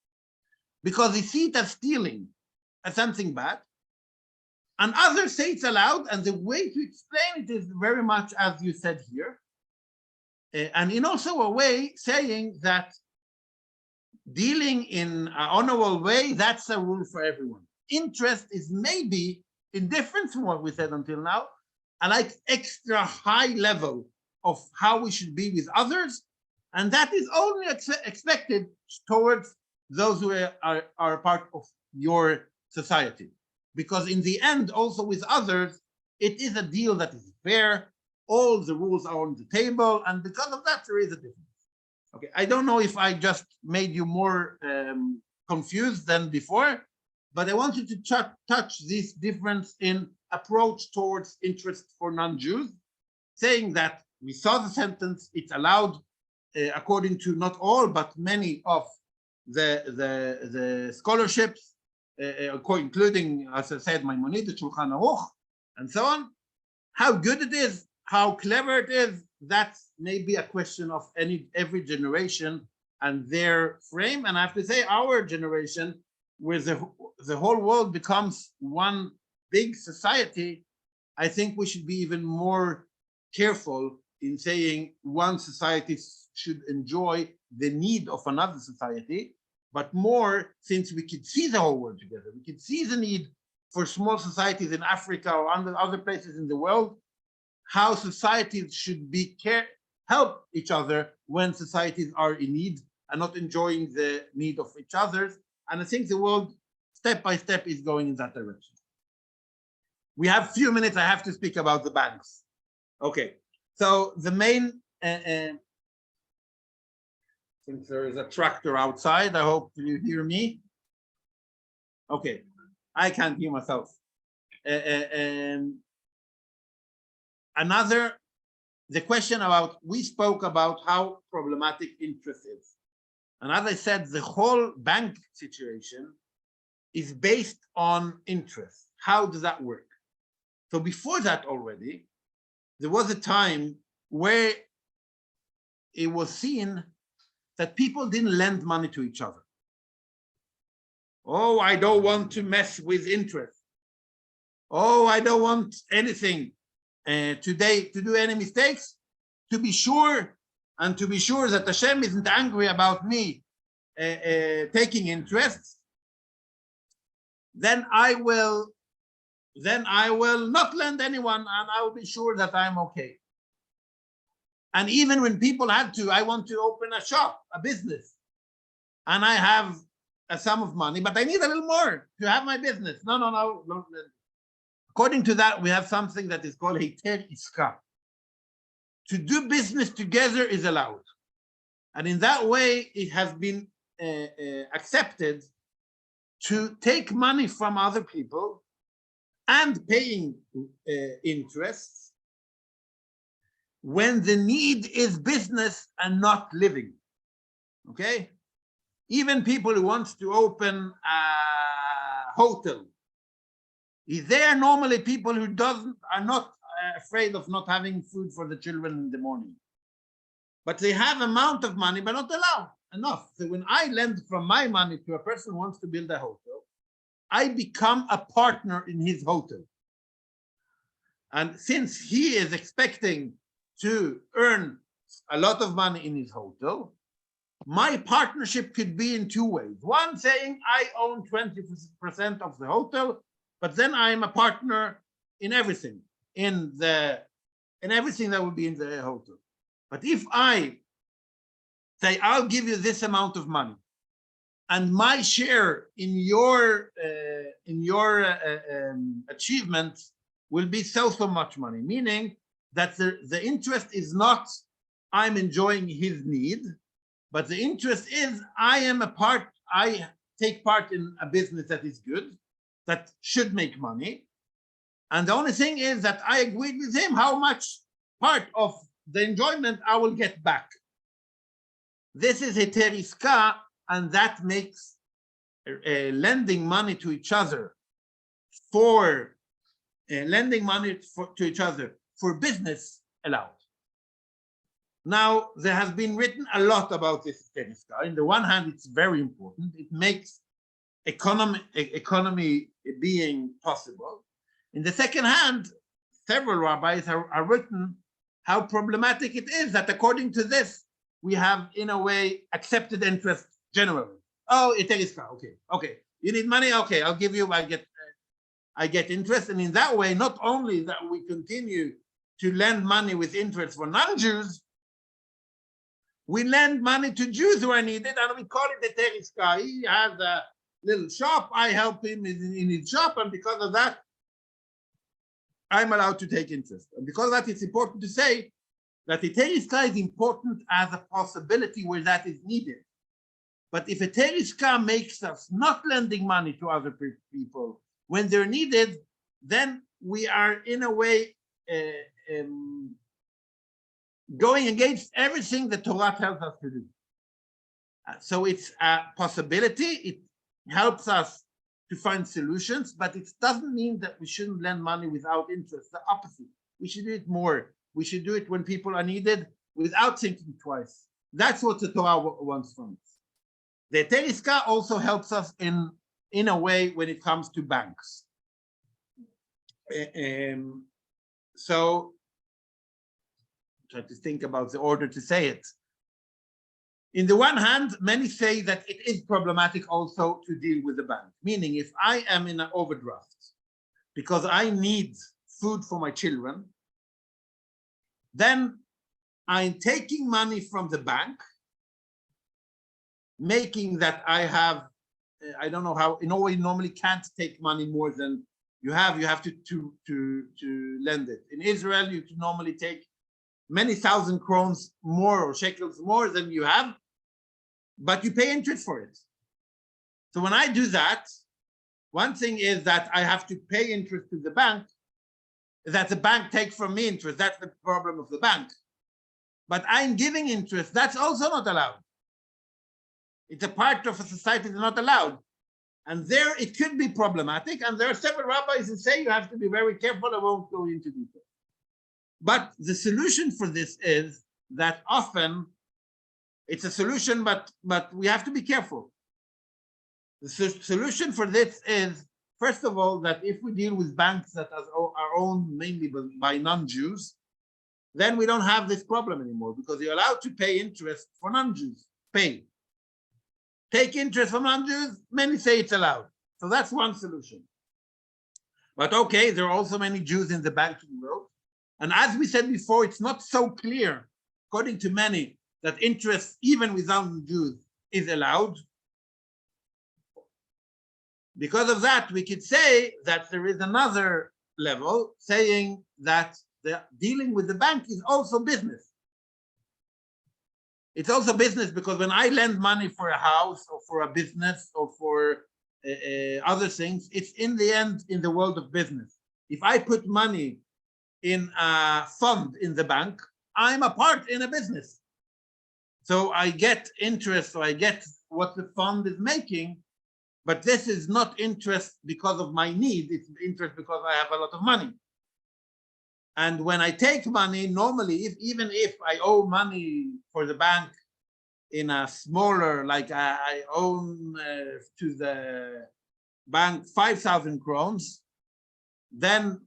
because they see it as stealing, as something bad. And others say it's allowed, and the way to explain it is very much as you said here. And in also a way saying that dealing in an honorable way, that's a rule for everyone. Interest is maybe, in difference from what we said until now, a like extra high level of how we should be with others. And that is only expected towards those who are part of your society. Because in the end, also with others, it is a deal that is fair. All the rules are on the table. And because of that, there is a difference. Okay, I don't know if I just made you more confused than before, but I wanted to touch this difference in approach towards interest for non-Jews, saying that we saw the sentence, it's allowed according to not all, but many of the scholarships, including, as I said, Maimonides, Shulchan Aruch, and so on. How good it is, how clever it is, that's maybe a question of every generation and their frame. And I have to say, our generation, where the whole world becomes one big society, I think we should be even more careful in saying one society should enjoy the need of another society, but more, since we could see the whole world together, we could see the need for small societies in Africa or other places in the world, how societies should help each other when societies are in need and not enjoying the need of each other. And I think the world, step by step, is going in that direction. We have a few minutes. I have to speak about the banks. Okay, so the main, since there is a tractor outside, I hope you hear me. Okay, I can't hear myself. The question about, we spoke about how problematic interest is. And as I said, the whole bank situation is based on interest. How does that work? So before that already, there was a time where it was seen that people didn't lend money to each other. Oh, I don't want to mess with interest. Oh, I don't want anything today to do any mistakes. To be sure, and to be sure that Hashem isn't angry about me taking interest, then I will not lend anyone, and I will be sure that I'm okay. And even when people I want to open a shop, a business, and I have a sum of money, but I need a little more to have my business. No, don't lend. According to that, we have something that is called Heter Iska. To do business together is allowed. And in that way, it has been accepted to take money from other people and paying interest when the need is business and not living. Okay? Even people who want to open a hotel, they are normally people who are not afraid of not having food for the children in the morning. But they have amount of money, but not enough. So when I lend from my money to a person who wants to build a hotel, I become a partner in his hotel. And since he is expecting to earn a lot of money in his hotel, my partnership could be in two ways. One saying I own 20% of the hotel, but then I am a partner in everything, in everything that will be in the hotel. But if I say, I'll give you this amount of money, and my share in your achievement will be so much money, meaning that the interest is not I'm enjoying his need, but the interest is I take part in a business that is good, that should make money. And the only thing is that I agreed with him how much part of the enjoyment I will get back. This is heter iska, and that makes lending money to each other for business allowed. Now, there has been written a lot about this heter iska. On the one hand, it's very important. It makes economy being possible. In the second hand, several rabbis are written how problematic it is that according to this, we have, in a way, accepted interest generally. Oh, heter iska, okay. You need money? Okay, I'll give you, I get interest. And in that way, not only that we continue to lend money with interest for non-Jews, we lend money to Jews who are needed, and we call it heter iska. He has a little shop, I help him in his shop, and because of that, I'm allowed to take interest. And because of that, it's important to say that heter iska is important as a possibility where that is needed. But if heter iska makes us not lending money to other people when they're needed, then we are in a way going against everything the Torah tells us to do. So it's a possibility. It helps us to find solutions, but it doesn't mean that we shouldn't lend money without interest. The opposite. We should do it more. We should do it when people are needed without thinking twice. That's what the Torah wants from us. The heter iska also helps us in a way when it comes to banks. So try to think about the order to say it. In the one hand, many say that it is problematic also to deal with the bank. Meaning, if I am in an overdraft because I need food for my children, then I'm taking money from the bank, making that I have, I don't know how, in Norway, you normally can't take money more than you have to lend it. In Israel, you can normally take many thousand crowns more or shekels more than you have, but you pay interest for it. So when I do that, one thing is that I have to pay interest to the bank, that the bank takes from me interest. That's the problem of the bank. But I'm giving interest. That's also not allowed. It's a part of a society that's not allowed. And there it could be problematic. And there are several rabbis who say you have to be very careful. I won't go into detail. But the solution for this is that often it's a solution, but we have to be careful. The solution for this is, first of all, that if we deal with banks that are owned mainly by non-Jews, then we don't have this problem anymore because you're allowed to pay interest for non-Jews. Pay. Take interest from non-Jews, many say it's allowed. So that's one solution. But okay, there are also many Jews in the banking world. And as we said before, it's not so clear, according to many, that interest, even without Jews, is allowed. Because of that, we could say that there is another level saying that the dealing with the bank is also business. It's also business because when I lend money for a house or for a business or for other things, it's in the end in the world of business. If I put money in a fund in the bank, I'm a part in a business. So I get interest, so I get what the fund is making, but this is not interest because of my need, it's interest because I have a lot of money. And when I take money, normally, even if I owe money for the bank in a smaller, like I own to the bank 5,000 crowns, then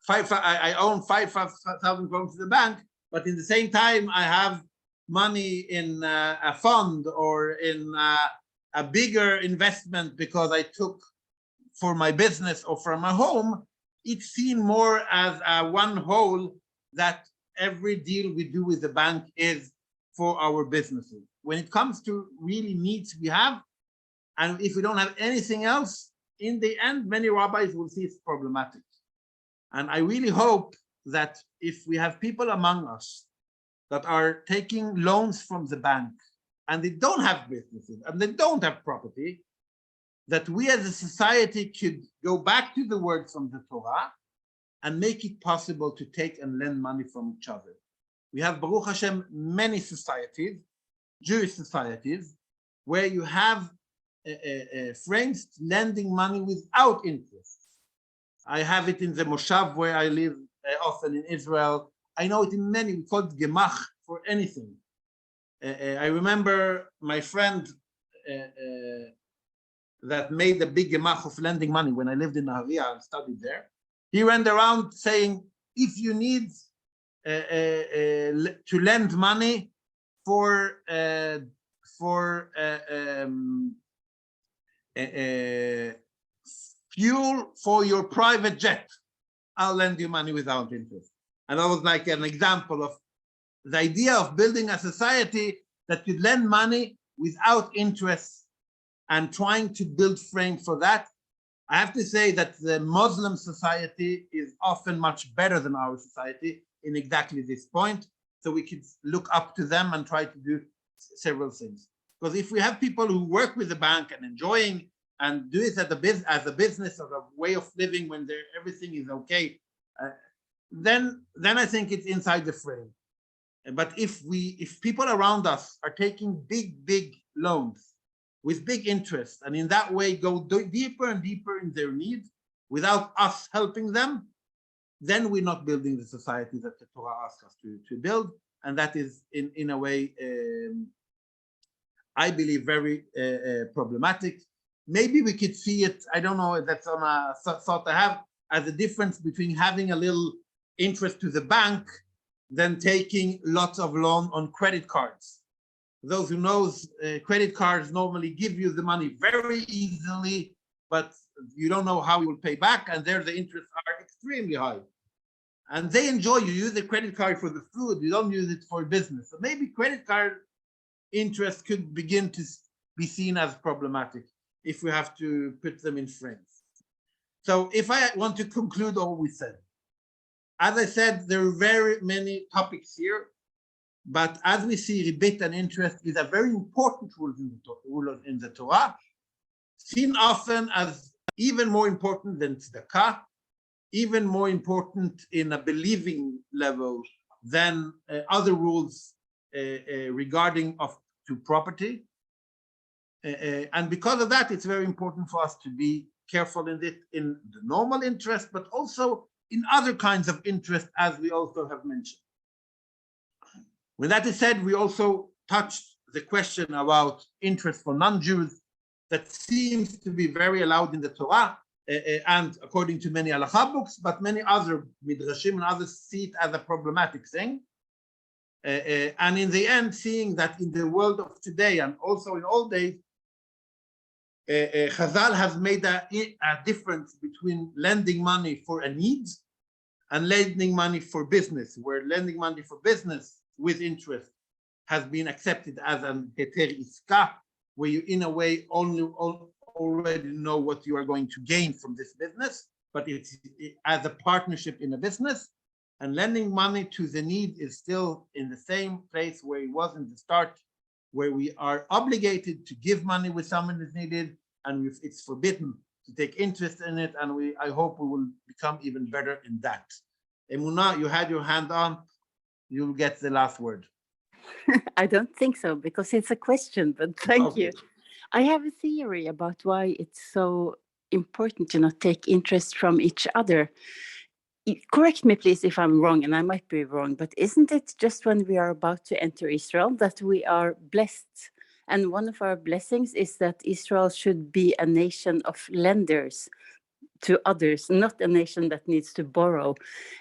I own 5,000 kroner to the bank, but in the same time, I have money in a fund or in a bigger investment because I took for my business or for my home. It's seen more as a one whole, that every deal we do with the bank is for our businesses. When it comes to really needs we have, and if we don't have anything else, in the end, many rabbis will see it's problematic. And I really hope that if we have people among us that are taking loans from the bank and they don't have businesses and they don't have property, that we as a society could go back to the words from the Torah and make it possible to take and lend money from each other. We have, Baruch Hashem, many societies, Jewish societies, where you have friends lending money without interest. I have it in the Moshav where I live often in Israel. I know it in many, we call it gemach for anything. I remember my friend that made a big gemach of lending money when I lived in Nahariya and studied there. He went around saying, if you need to lend money for fuel for your private jet, I'll lend you money without interest. And that was like an example of the idea of building a society that could lend money without interest and trying to build frame for that. I have to say that the Muslim society is often much better than our society in exactly this point. So we could look up to them and try to do several things. Because if we have people who work with the bank and enjoying and do it as a business or a way of living when everything is okay, then I think it's inside the frame. But if people around us are taking big loans with big interest, and in that way go deeper and deeper in their needs without us helping them, then we're not building the society that the Torah asks us to build. And that is in a way, I believe, very problematic. Maybe we could see it, I don't know if that's on a thought I have, as a difference between having a little interest to the bank than taking lots of loan on credit cards. Those who knows, credit cards normally give you the money very easily, but you don't know how you will pay back, and there the interests are extremely high. And they enjoy, you use the credit card for the food, you don't use it for business. So maybe credit card interest could begin to be seen as problematic if we have to put them in frames. So if I want to conclude all we said, as I said, there are very many topics here, but as we see, rebate and interest is a very important rule in the Torah, seen often as even more important than tzedakah, even more important in a believing level than other rules regarding to property. And because of that, it's very important for us to be careful in the normal interest, but also in other kinds of interest, as we also have mentioned. When that is said, we also touched the question about interest for non-Jews that seems to be very allowed in the Torah and according to many halakha books, but many other midrashim and others see it as a problematic thing. And in the end, seeing that in the world of today and also in old days, Chazal has made a difference between lending money for a need and lending money for business, where lending money for business with interest has been accepted as an heter iska, where you in a way already know what you are going to gain from this business, but it's as a partnership in a business. And lending money to the need is still in the same place where it was in the start, where we are obligated to give money when someone is needed, and it's forbidden to take interest in it. And I hope we will become even better in that. Emunah, you had your hand on. You'll get the last word. I don't think so, because it's a question, but thank you. I have a theory about why it's so important to not take interest from each other. Correct me, please, if I'm wrong, and I might be wrong, but isn't it just when we are about to enter Israel that we are blessed? And one of our blessings is that Israel should be a nation of lenders, to others, not a nation that needs to borrow.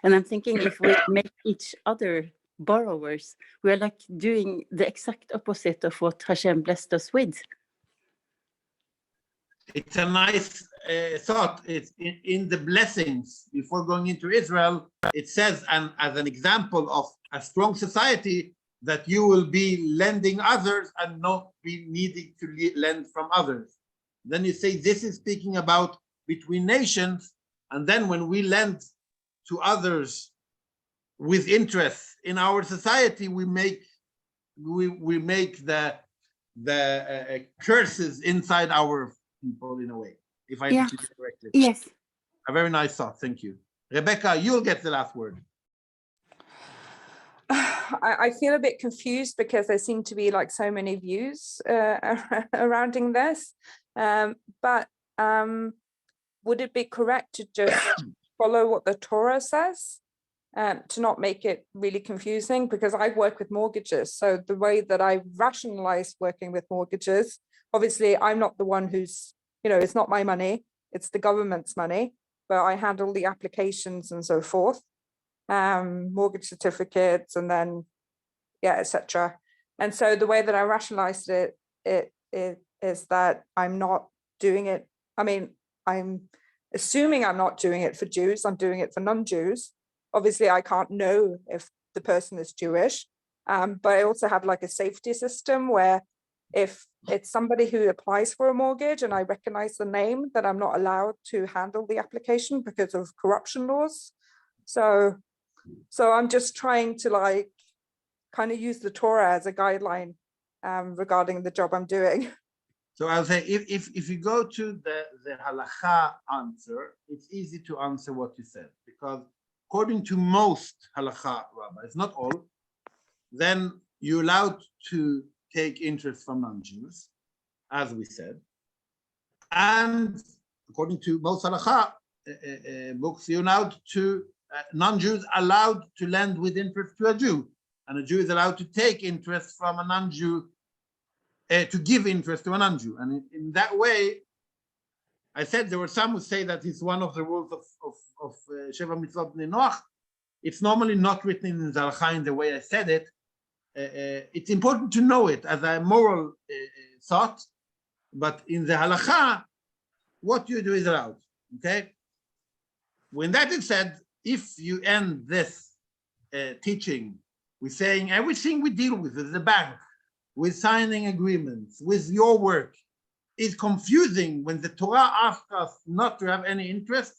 And I'm thinking if we make each other borrowers, we're like doing the exact opposite of what Hashem blessed us with. It's a nice thought. It's in the blessings before going into Israel. It says, and as an example of a strong society, that you will be lending others and not be needing to lend from others. Then you say this is speaking about between nations, and then when we lend to others with interest in our society, we make the curses inside our people in a way, if I understood it correctly. Yes. A very nice thought. Thank you. Rebecca, you'll get the last word. I feel a bit confused because there seem to be like so many views surrounding this. But would it be correct to just follow what the Torah says, to not make it really confusing? Because I work with mortgages. So the way that I rationalize working with mortgages, obviously I'm not the one who's, it's not my money, it's the government's money, but I handle the applications and so forth. Mortgage certificates, and then etc. And so the way that I rationalized it is that I'm not doing it. I mean, I'm assuming I'm not doing it for Jews, I'm doing it for non-Jews. Obviously I can't know if the person is Jewish, but I also have like a safety system where if it's somebody who applies for a mortgage and I recognize the name, that I'm not allowed to handle the application because of corruption laws. So I'm just trying to like kind of use the Torah as a guideline regarding the job I'm doing. So I'll say if you go to the halakha answer, it's easy to answer what you said, because according to most halakha rabbis, not all, then you're allowed to take interest from non-Jews, as we said. And according to most halakha books, you're allowed to non-Jews allowed to lend with interest to a Jew, and a Jew is allowed to take interest from a non-Jew, to give interest to a non-Jew. And in that way, I said there were some who say that it's one of the rules of Sheva Mitzvot Bnei Noach. It's normally not written in the Halakha in the way I said it. It's important to know it as a moral thought, but in the Halakha, what you do is allowed. Okay. When that is said, if you end this teaching with saying everything we deal with the bank, with signing agreements, with your work, is confusing when the Torah asks us not to have any interest,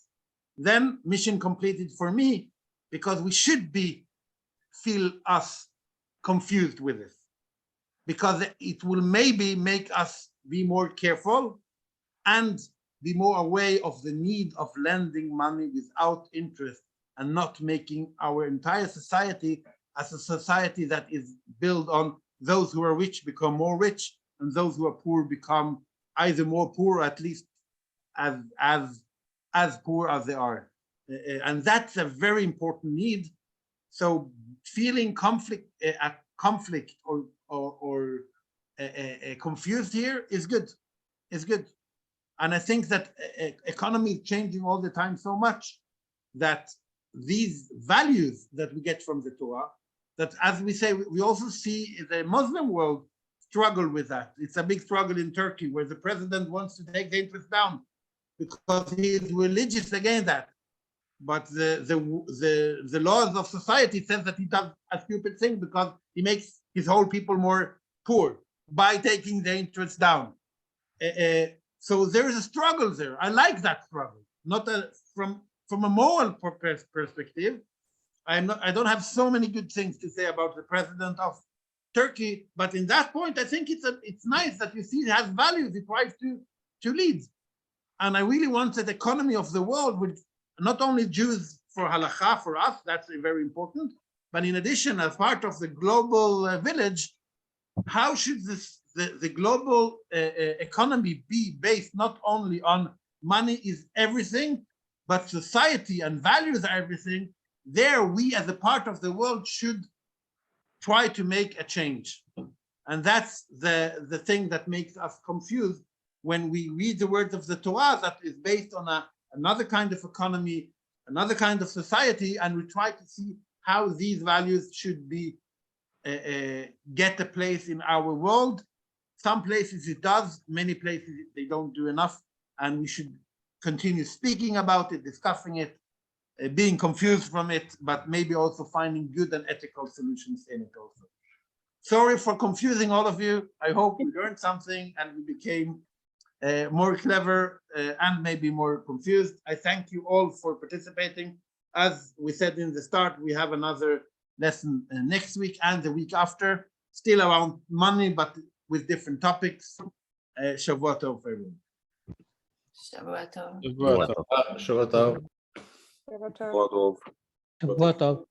then mission completed for me, because we should feel us confused with this, because it will maybe make us be more careful and be more aware of the need of lending money without interest, and not making our entire society as a society that is built on those who are rich become more rich, and those who are poor become either more poor, or at least as poor as they are. And that's a very important need. So feeling conflict or confused here is good. It's good. And I think that economy is changing all the time so much that these values that we get from the Torah, that as we say, we also see the Muslim world struggle with that. It's a big struggle in Turkey, where the president wants to take the interest down because he is religious against that. But the laws of society says that he does a stupid thing because he makes his whole people more poor by taking the interest down. So there is a struggle there. I like that struggle. Not from a moral perspective. I don't have so many good things to say about the president of Turkey, but in that point, I think it's nice that you see it has values. It tries to lead, and I really want that economy of the world with not only Jews for halakha for us. That's very important, but in addition, as part of the global village, how should the global economy be based not only on money is everything, but society and values are everything? There, we as a part of the world should try to make a change. And that's the thing that makes us confused when we read the words of the Torah that is based on a another kind of economy, another kind of society, and we try to see how these values should be get a place in our world. Some places it does, many places they don't do enough, and we should continue speaking about it, discussing it, being confused from it, but maybe also finding good and ethical solutions in it also. Sorry for confusing all of you. I hope we learned something and we became more clever and maybe more confused. I thank you all for participating. As we said in the start, we have another lesson next week and the week after, still around money, but with different topics. Shavua tov, everyone. Shavua tov. Shavuot tov. Shavuot tov.